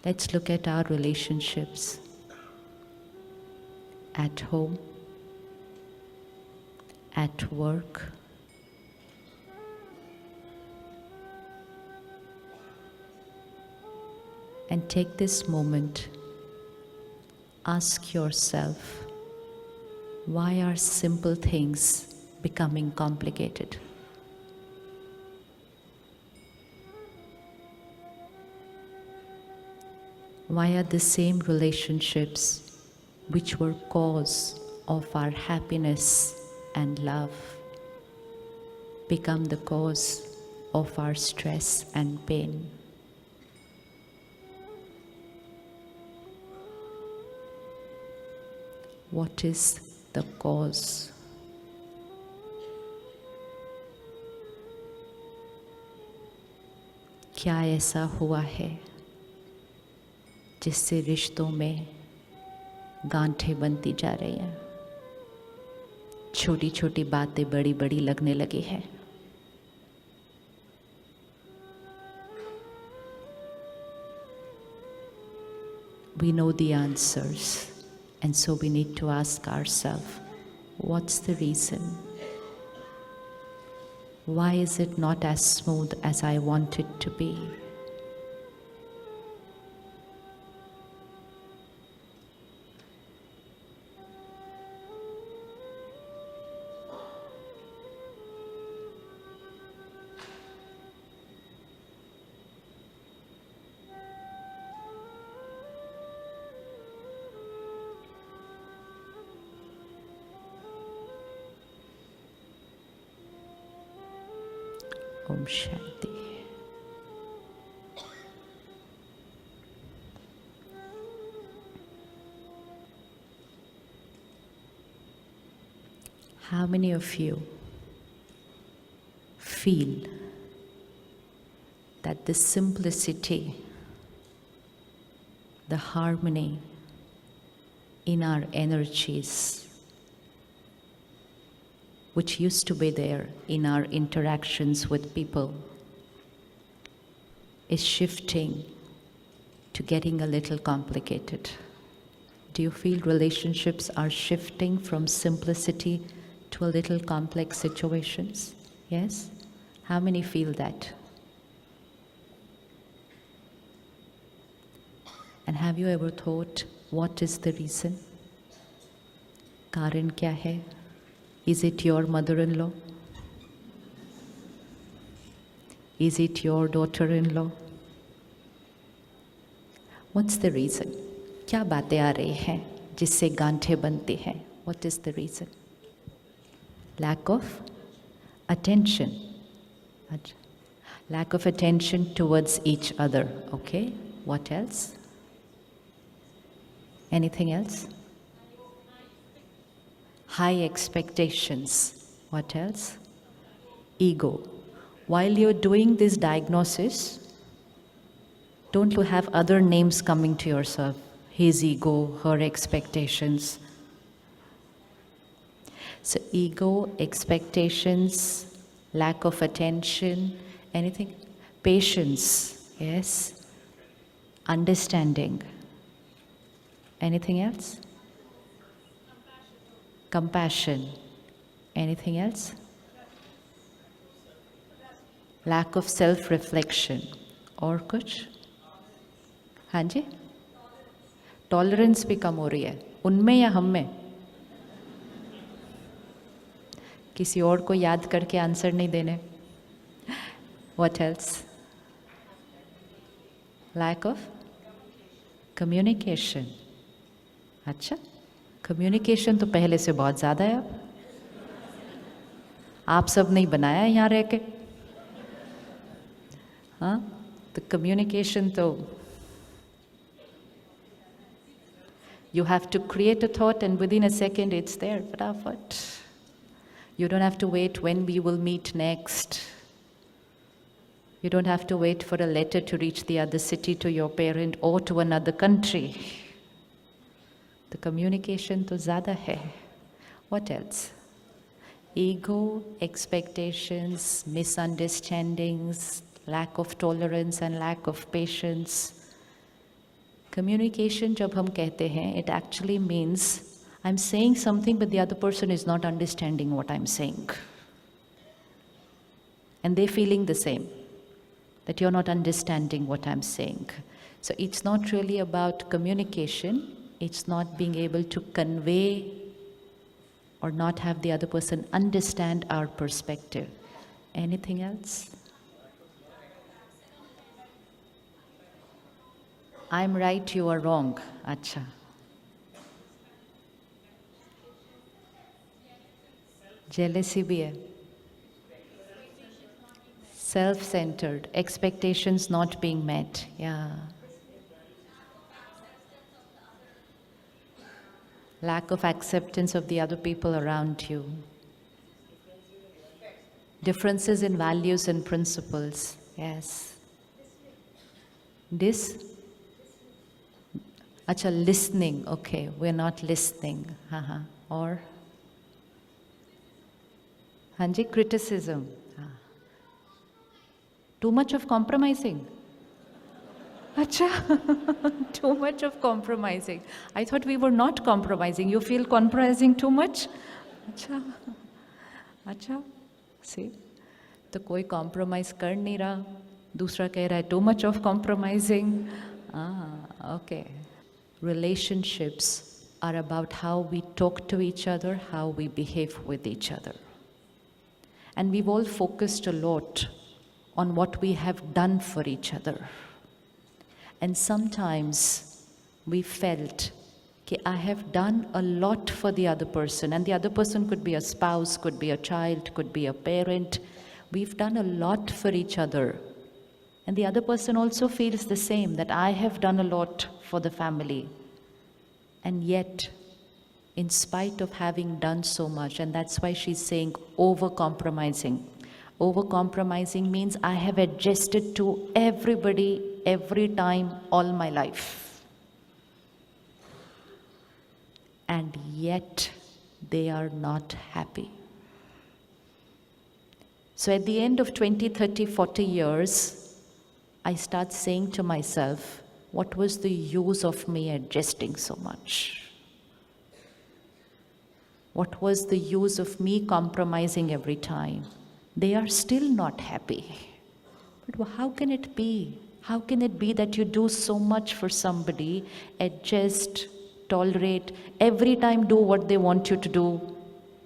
Let's look at our relationships at home, at work, and take this moment, ask yourself, why are simple things becoming complicated? Why are the same relationships which were cause of our happiness and love become the cause of our stress and pain? What is the cause? क्या ऐसा हुआ है जिससे रिश्तों में गांठें बनती जा रही हैं, छोटी छोटी बातें बड़ी बड़ी लगने लगी हैं? We know the answers, and so we need to ask ourselves, what's the reason? Why is it not as smooth as I want it to be? Om Shanti. How many of you feel that the simplicity, the harmony in our energies, which used to be there in our interactions with people, is shifting to getting a little complicated? Do you feel relationships are shifting from simplicity to a little complex situations? Yes? How many feel that? And have you ever thought, what is the reason? Karan kya hai? Is it your mother-in-law? Is it your daughter-in-law? What's the reason? क्या बातें आ रही हैं जिससे गांठें बनती हैं? What is the reason? Lack of attention. Lack of attention towards each other. Okay, what else? Anything else? High expectations. What else? Ego. While you're doing this diagnosis, don't you have other names coming to yourself? His ego, her expectations. So ego, expectations, lack of attention, anything? Patience, yes. Understanding. Anything else? Compassion. Anything else? Lack of self-reflection. और कुछ? हाँ जी? Tolerance भी कम हो रही है. उनमें या हम में? किसी और को याद करके आंसर नहीं देने. What else? Lack of communication. अच्छा, कम्युनिकेशन तो पहले से बहुत ज़्यादा है अब. आप सब नहीं बनाया है यहाँ रह के. हाँ, तो कम्युनिकेशन तो you have to create a thought and within a second it's there. फटाफट. You don't have to wait when we will meet next. You don't have to wait for a letter to reach the other city to your parent or to another country. The communication to ज़्यादा है. What else? Ego, expectations, misunderstandings, lack of tolerance and lack of patience. Communication जब हम कहते हैं, it actually means I'm saying something but the other person is not understanding what I'm saying. And they're feeling the same, that you're not understanding what I'm saying. So it's not really about communication, it's not being able to convey or not have the other person understand our perspective. Anything else? I'm right, you are wrong. Acha. Jealousy bhi hai. Self-centered, expectations not being met. Yeah. Lack of acceptance of the other people around you. Differences in values and principles. Yes. Acha, listening. Okay, we're not listening. Or? Hanji, criticism. Too much of compromising. Acha, too much of compromising. I thought we were not compromising. You feel compromising too much? Acha, see? तो कोई compromise कर नहीं रहा, दूसरा कह रहा है too much of compromising. Okay. Relationships are about how we talk to each other, how we behave with each other. And we've all focused a lot on what we have done for each other. And sometimes we felt that I have done a lot for the other person, and the other person could be a spouse, could be a child, could be a parent. We've done a lot for each other. And the other person also feels the same, that I have done a lot for the family. And yet, in spite of having done so much, and that's why she's saying over-compromising. Over-compromising means I have adjusted to everybody, every time, all my life. And yet, they are not happy. So at the end of 20, 30, 40 years, I start saying to myself, what was the use of me adjusting so much? What was the use of me compromising every time? They are still not happy. But how can it be? How can it be that you do so much for somebody, adjust, tolerate, every time do what they want you to do,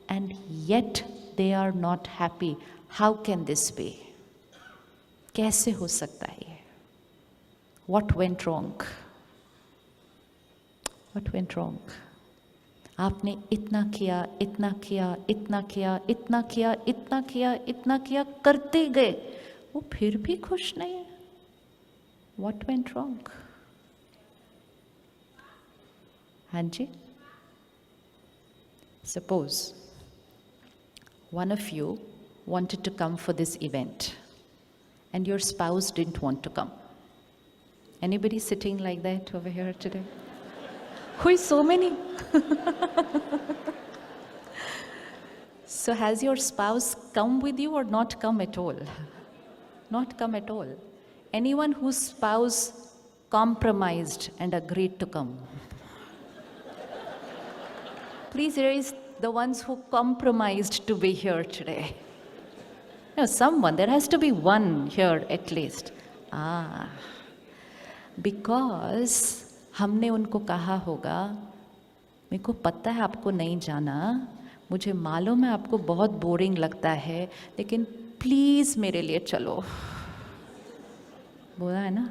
and yet they are not happy? How can this be? कैसे हो सकता है? What went wrong? What went wrong? आपने इतना किया, इतना किया, इतना किया, इतना किया, इतना किया, इतना किया, करते गए, वो फिर भी खुश नहीं है. What went wrong? हाँ जी? Suppose one of you wanted to come for this event and your spouse didn't want to come. Anybody sitting like that over here today? Who is so many? So has your spouse come with you or not come at all? Not come at all. Anyone whose spouse compromised and agreed to come? Please raise the ones who compromised to be here today. No, someone, there has to be one here at least. Because हमने उनको कहा होगा, मेरे को पता है आपको नहीं जाना, मुझे मालूम है आपको बहुत बोरिंग लगता है, लेकिन प्लीज मेरे लिए चलो. बोला है ना?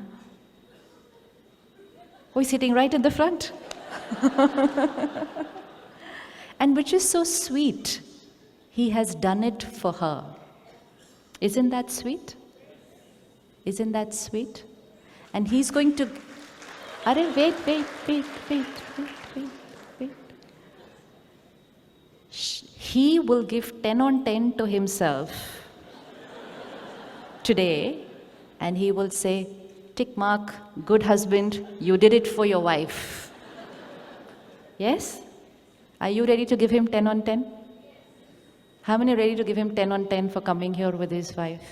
Who is sitting right in the front? And which is so sweet. He has done it for her. Isn't that sweet? Isn't that sweet? And he's going to... Wait. He will give 10 on 10 to himself today, and he will say, tick mark, good husband, you did it for your wife. Yes? Are you ready to give him 10 on 10? How many are ready to give him 10 on 10 for coming here with his wife?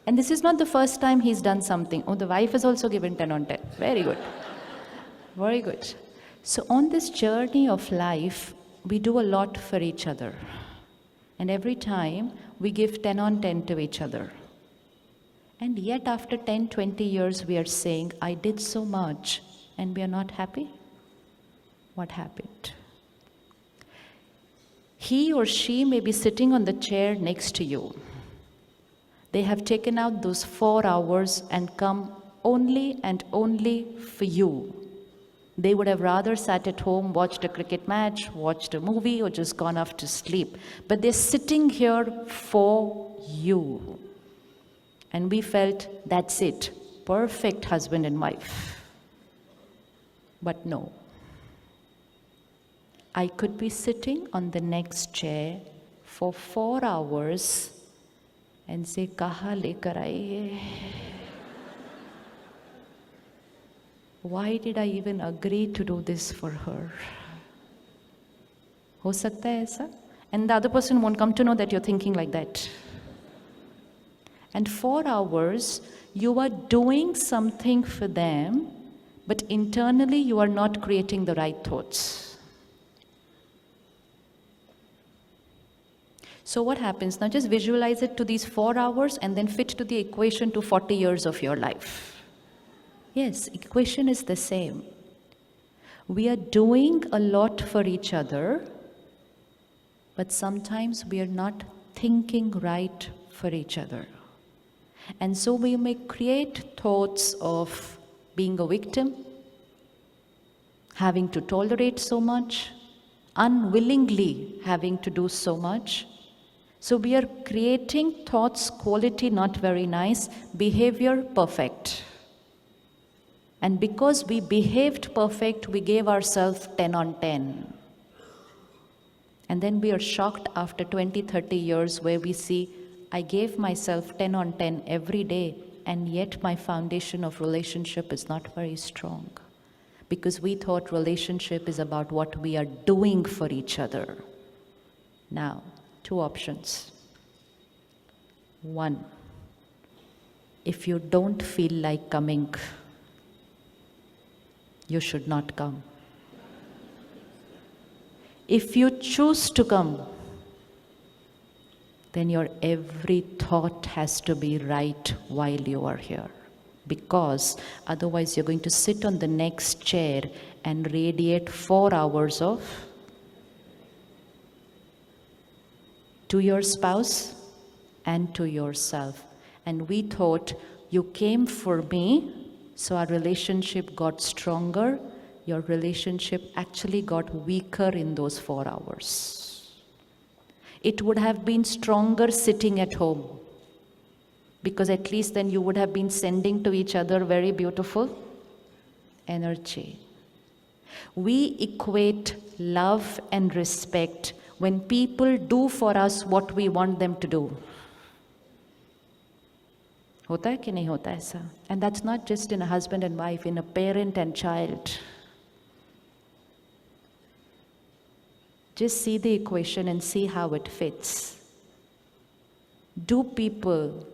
And this is not the first time he's done something. Oh, the wife has also given 10 on 10. Very good. Very good. So on this journey of life, we do a lot for each other. And every time, we give 10 on 10 to each other. And yet after 10, 20 years, we are saying, I did so much, and we are not happy. What happened? He or she may be sitting on the chair next to you. They have taken out those 4 hours and come only and only for you. They would have rather sat at home, watched a cricket match, watched a movie, or just gone off to sleep. But they're sitting here for you. And we felt, that's it, perfect husband and wife. But no. I could be sitting on the next chair for 4 hours and say, kaha lekar aaye hai? Why did I even agree to do this for her? Ho sakta hai aisa? And the other person won't come to know that you're thinking like that. And 4 hours, you are doing something for them, but internally you are not creating the right thoughts. So what happens? Now just visualize it to these 4 hours and then fit to the equation to 40 years of your life. Yes, equation is the same. We are doing a lot for each other, but sometimes we are not thinking right for each other. And so we may create thoughts of being a victim, having to tolerate so much, unwillingly having to do so much. So we are creating thoughts, quality not very nice, behavior perfect. And because we behaved perfect, we gave ourselves 10 on 10. And then we are shocked after 20, 30 years where we see, I gave myself 10 on 10 every day, and yet my foundation of relationship is not very strong. Because we thought relationship is about what we are doing for each other. Now, 2 options. 1, if you don't feel like coming, you should not come. If you choose to come, then your every thought has to be right while you are here. Because otherwise you're going to sit on the next chair and radiate 4 hours of to your spouse and to yourself. And we thought, you came for me, so our relationship got stronger. Your relationship actually got weaker in those 4 hours. It would have been stronger sitting at home, because at least then you would have been sending to each other very beautiful energy. We equate love and respect when people do for us what we want them to do. Hota hai ki nahi hota aisa? And that's not just in a husband and wife, in a parent and child. Just see the equation and see how it fits. Do people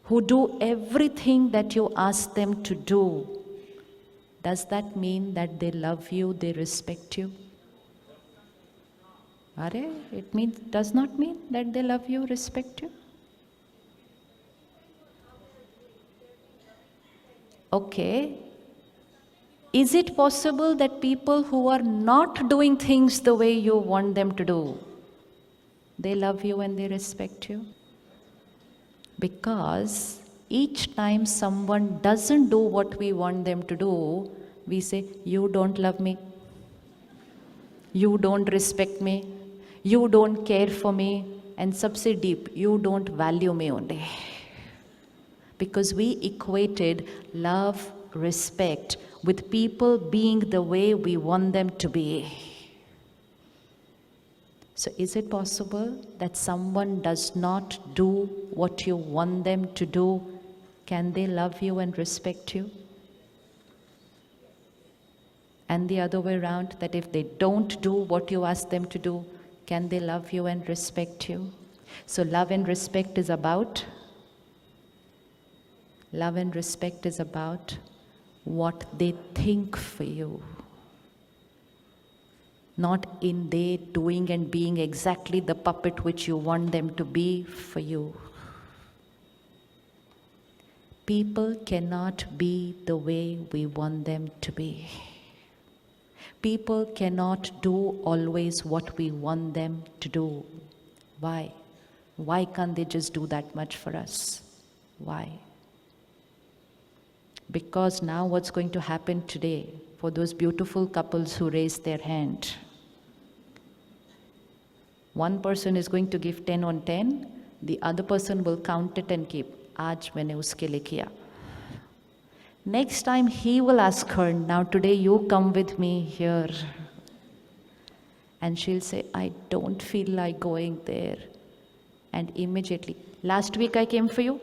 who do everything that you ask them to do, does that mean that they love you, they respect you? It does not mean that they love you, respect you. Okay. Is it possible that people who are not doing things the way you want them to do, they love you and they respect you? Because each time someone doesn't do what we want them to do, we say, you don't love me, you don't respect me, you don't care for me, and sabse deep, you don't value me only. Because we equated love, respect with people being the way we want them to be. So is it possible that someone does not do what you want them to do? Can they love you and respect you? And the other way around, that if they don't do what you ask them to do, can they love you and respect you? So love and respect is about Love and respect is about what they think for you. Not in they doing and being exactly the puppet which you want them to be for you. People cannot be the way we want them to be. People cannot do always what we want them to do. Why? Why can't they just do that much for us? Why? Because now what's going to happen today for those beautiful couples who raised their hand? One person is going to give 10 on 10, the other person will count it and keep, Aaj maine uske liye kiya. Next time he will ask her, now today you come with me here. And she'll say, I don't feel like going there. And immediately, last week I came for you.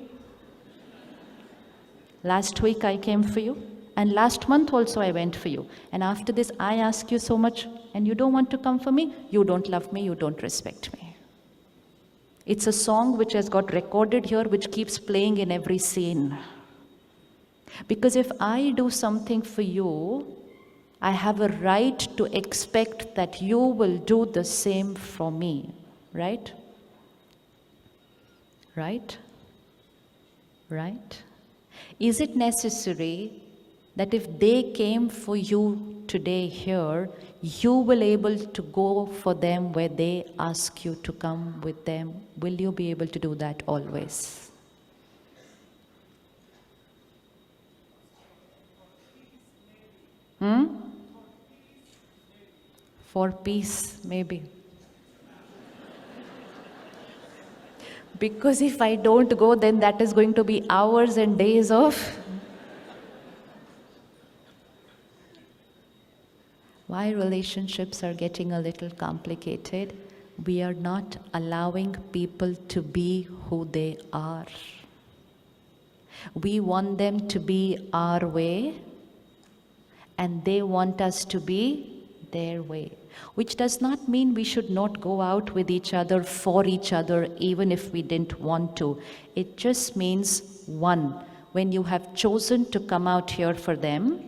Last week I came for you. And last month also I went for you. And after this I ask you so much and you don't want to come for me. You don't love me, you don't respect me. It's a song which has got recorded here, which keeps playing in every scene. Because if I do something for you, I have a right to expect that you will do the same for me. Right? Right? Right? Is it necessary that if they came for you today here, you will able to go for them where they ask you to come with them? Will you be able to do that always? For peace, maybe. Because if I don't go, then that is going to be hours and days of. Why relationships are getting a little complicated? We are not allowing people to be who they are. We want them to be our way, and they want us to be their way. Which does not mean we should not go out with each other, for each other, even if we didn't want to. It just means, one, when you have chosen to come out here for them,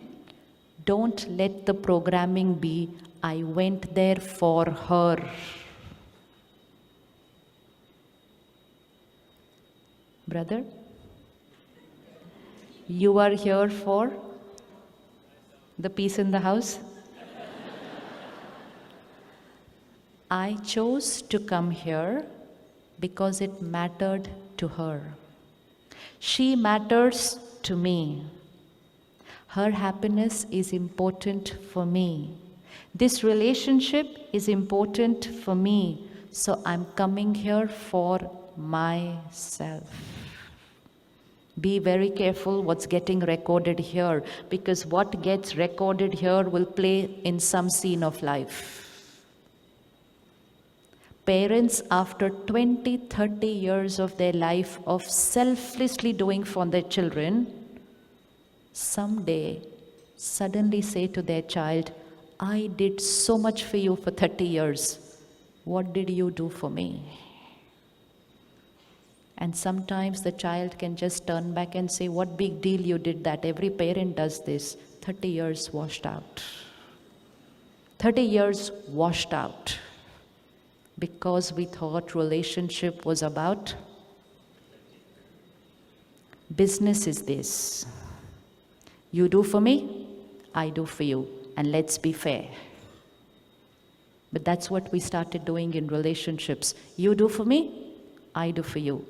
don't let the programming be, I went there for her. Brother, you are here for the peace in the house? I chose to come here because it mattered to her. She matters to me. Her happiness is important for me. This relationship is important for me. So I'm coming here for myself. Be very careful what's getting recorded here, because what gets recorded here will play in some scene of life. Parents, after 20, 30 years of their life of selflessly doing for their children, someday suddenly say to their child, I did so much for you for 30 years. What did you do for me? And sometimes the child can just turn back and say, what big deal you did that. Every parent does this. 30 years washed out. 30 years washed out. Because we thought relationship was about business is this. You do for me, I do for you, and let's be fair. But that's what we started doing in relationships. You do for me, I do for you.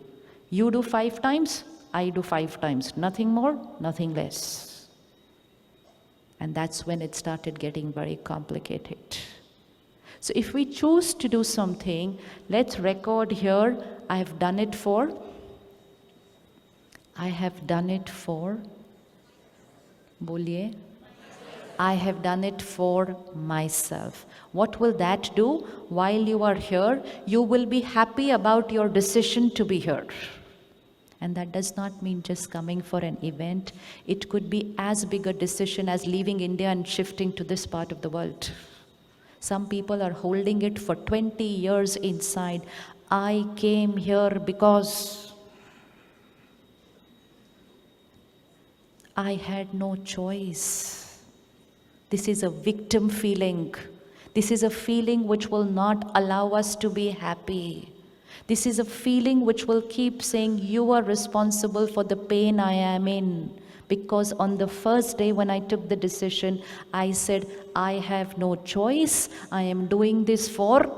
You do 5 times, I do 5 times. Nothing more, nothing less. And that's when it started getting very complicated. So if we choose to do something, let's record here, I have done it for, boliye, I have done it for myself. What will that do? While you are here, you will be happy about your decision to be here. And that does not mean just coming for an event. It could be as big a decision as leaving India and shifting to this part of the world. Some people are holding it for 20 years inside. I came here because I had no choice. This is a victim feeling. This is a feeling which will not allow us to be happy. This is a feeling which will keep saying, you are responsible for the pain I am in. Because on the first day when I took the decision, I said, I have no choice. I am doing this for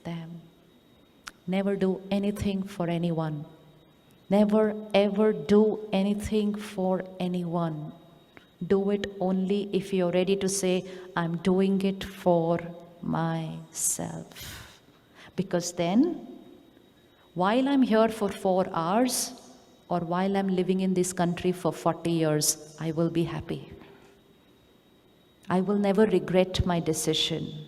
them. Never do anything for anyone. Never ever do anything for anyone. Do it only if you're ready to say, I'm doing it for myself. Because then, while I'm here for 4 hours, or while I'm living in this country for 40 years, I will be happy. I will never regret my decision.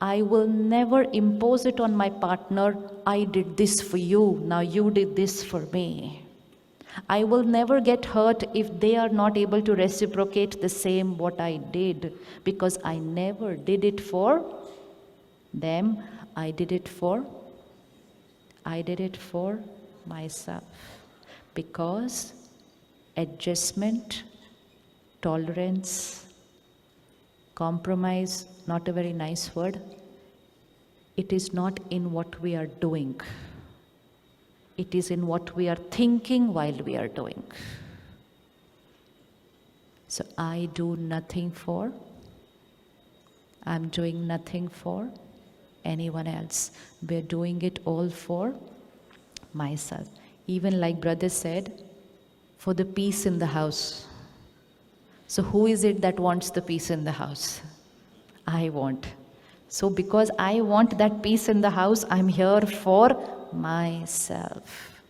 I will never impose it on my partner, I did this for you, now you did this for me. I will never get hurt if they are not able to reciprocate the same what I did, because I never did it for them, I did it for myself. Because adjustment, tolerance, compromise, not a very nice word, it is not in what we are doing. It is in what we are thinking while we are doing. So I do nothing for, I'm doing nothing for anyone else. We're doing it all for myself. Even like brother said, for the peace in the house. So who is it that wants the peace in the house? I want. So because I want that peace in the house, I'm here for myself.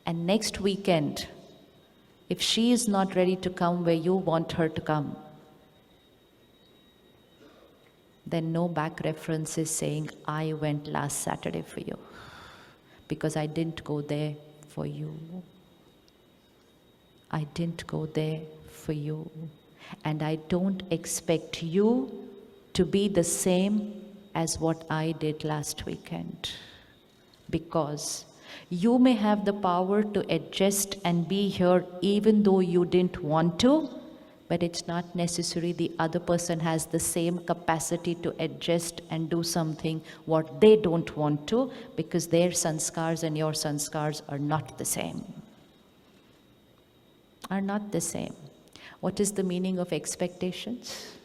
And next weekend, if she is not ready to come where you want her to come, then no back references saying, I went last Saturday for you, because I didn't go there for you. I didn't go there for you. And I don't expect you to be the same as what I did last weekend. Because you may have the power to adjust and be here even though you didn't want to, but it's not necessary the other person has the same capacity to adjust and do something what they don't want to, because their sanskars and your sanskars are not the same. Are not the same. What is the meaning of expectations?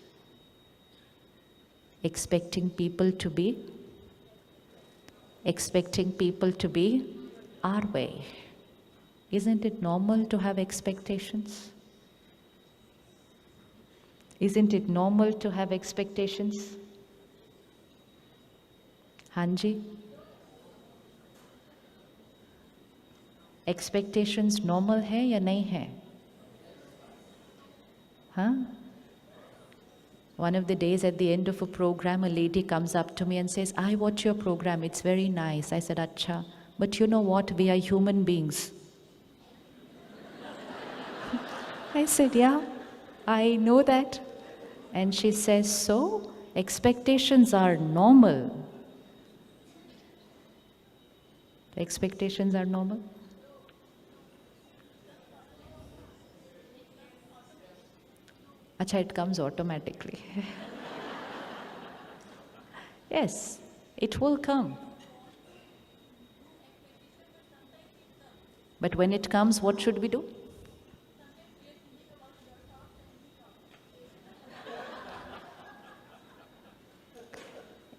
Expecting people to be our way. Isn't it normal to have expectations? Isn't it normal to have expectations? Hanji? Expectations normal hai ya nahi hai? Huh? One of the days at the end of a program, a lady comes up to me and says, I watch your program, it's very nice. I said, Acha, but you know what? We are human beings. I said, yeah, I know that. And she says, so expectations are normal. Expectations are normal? Acha, it comes automatically. Yes, it will come. But when it comes, what should we do?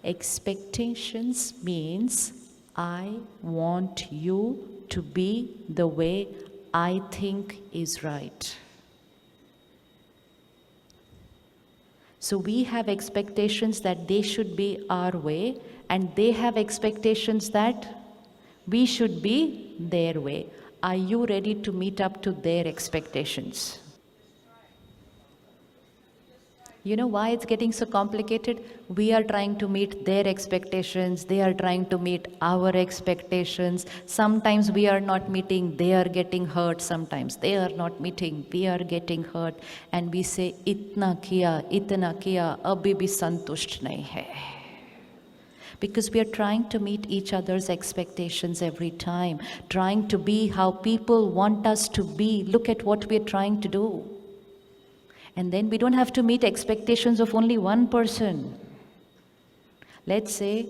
Expectations means I want you to be the way I think is right. So we have expectations that they should be our way, and they have expectations that we should be their way. Are you ready to meet up to their expectations? You know why it's getting so complicated? We are trying to meet their expectations, they are trying to meet our expectations. Sometimes we are not meeting, they are getting hurt. Sometimes they are not meeting, we are getting hurt. And we say, itna kiya, abhi bhi santusht nahi hai. Because we are trying to meet each other's expectations every time, trying to be how people want us to be. Look at what we are trying to do. And then we don't have to meet expectations of only one person. Let's say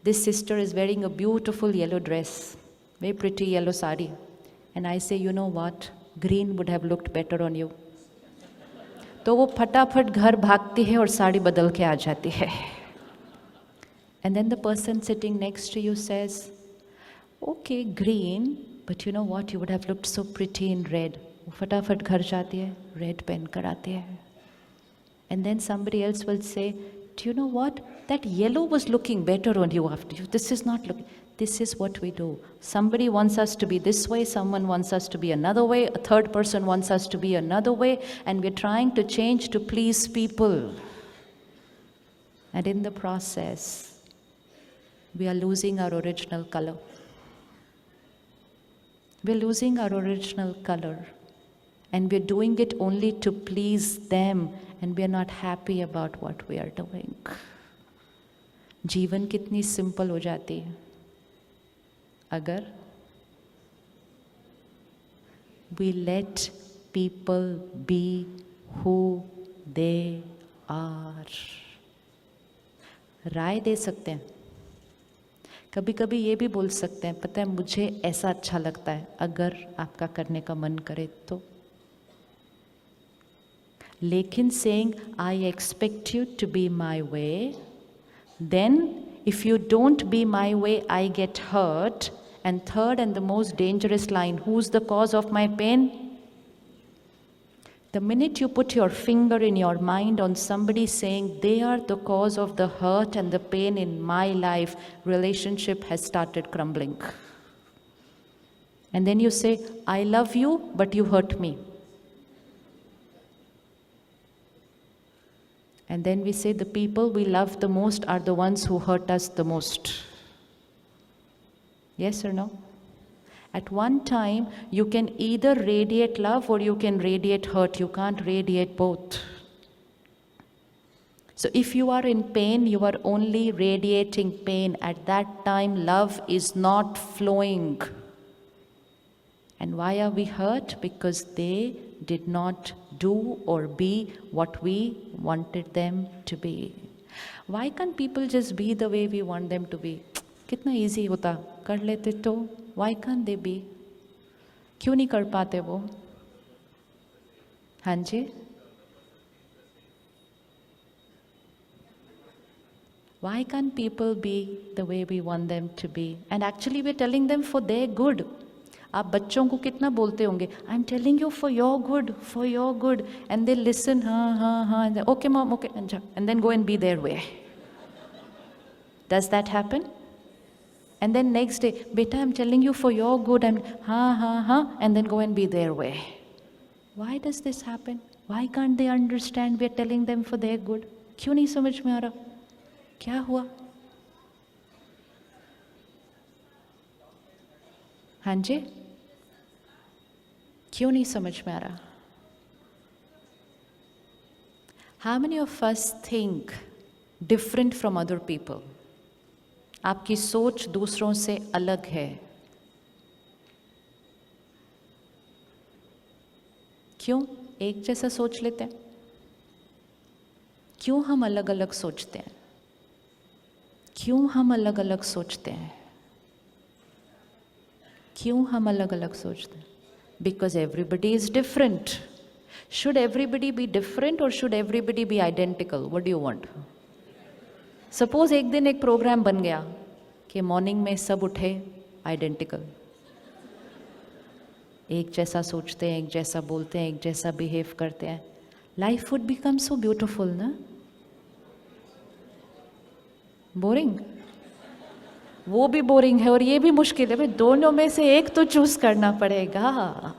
this sister is wearing a beautiful yellow dress, very pretty yellow sari. And I say, you know what? Green would have looked better on you. तो वो फटाफट घर भागती है और साड़ी बदल के आ जाती है. And then the person sitting next to you says, okay, green, but you know what? You would have looked so pretty in red. वो फटाफट घर जाती है, red पहन कर आती है. And then somebody else will say, do you know what? That yellow was looking better on you after you. This is not looking. This is what we do. Somebody wants us to be this way, someone wants us to be another way, a third person wants us to be another way, and we're trying to change to please people. And in the process, we are losing our original color. We're losing our original color. And we're doing it only to please them, and we're not happy about what we are doing. जीवन कितनी simple हो जाती है अगर we let people be who they are. राय दे सकते हैं, कभी कभी ये भी बोल सकते हैं, पता है मुझे ऐसा अच्छा लगता है, अगर आपका करने का मन करे तो. लेकिन saying I expect you to be my way, then if you don't be my way, I get hurt. And third and the most dangerous line, who's the cause of my pain? The minute you put your finger in your mind on somebody saying they are the cause of the hurt and the pain in my life, relationship has started crumbling. And then you say, I love you, but you hurt me. And then we say the people we love the most are the ones who hurt us the most. Yes or no? At one time, you can either radiate love or you can radiate hurt. You can't radiate both. So if you are in pain, you are only radiating pain. At that time, love is not flowing. And why are we hurt? Because they did not do or be what we wanted them to be. Why can't people just be the way we want them to be? कितना easy होता, कर लेते तो. Why can't they be? क्यों नहीं कर पाते वो? हाँ जी? Why can't people be the way we want them to be? And actually we're telling them for their good. आप बच्चों को कितना बोलते होंगे, I am telling you for your good, and they listen, हाँ, okay mom, okay, and then go and be their way. Does that happen? And then next day, बेटा I am telling you for your good, and हाँ, and then go and be their way. Why does this happen? Why can't they understand we are telling them for their good? क्यों नहीं समझ में आ रहा? क्या हुआ? हाँ जी, क्यों नहीं समझ में आ रहा? How many of us think different from other people? आपकी सोच दूसरों से अलग है. क्यों एक जैसा सोच लेते हैं? क्यों हम अलग अलग सोचते हैं? क्यों हम अलग अलग सोचते हैं? क्यों हम अलग अलग सोचते हैं? Because everybody is different. Should everybody be different or should everybody be identical? What do you want? Suppose एक दिन एक प्रोग्राम बन गया कि मॉर्निंग में सब उठे आइडेंटिकल, एक जैसा सोचते हैं, एक जैसा बोलते हैं, एक जैसा बिहेव करते हैं. Life would become so beautiful ना? बोरिंग? वो भी बोरिंग है और ये भी मुश्किल है. भाई दोनों में से एक तो चूज करना पड़ेगा.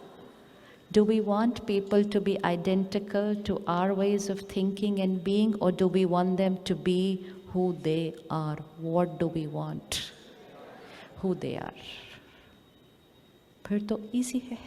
Do we want people to be identical to our ways of thinking and being, or do we want them to be who they are? What do we want? Who they are. फिर तो easy है.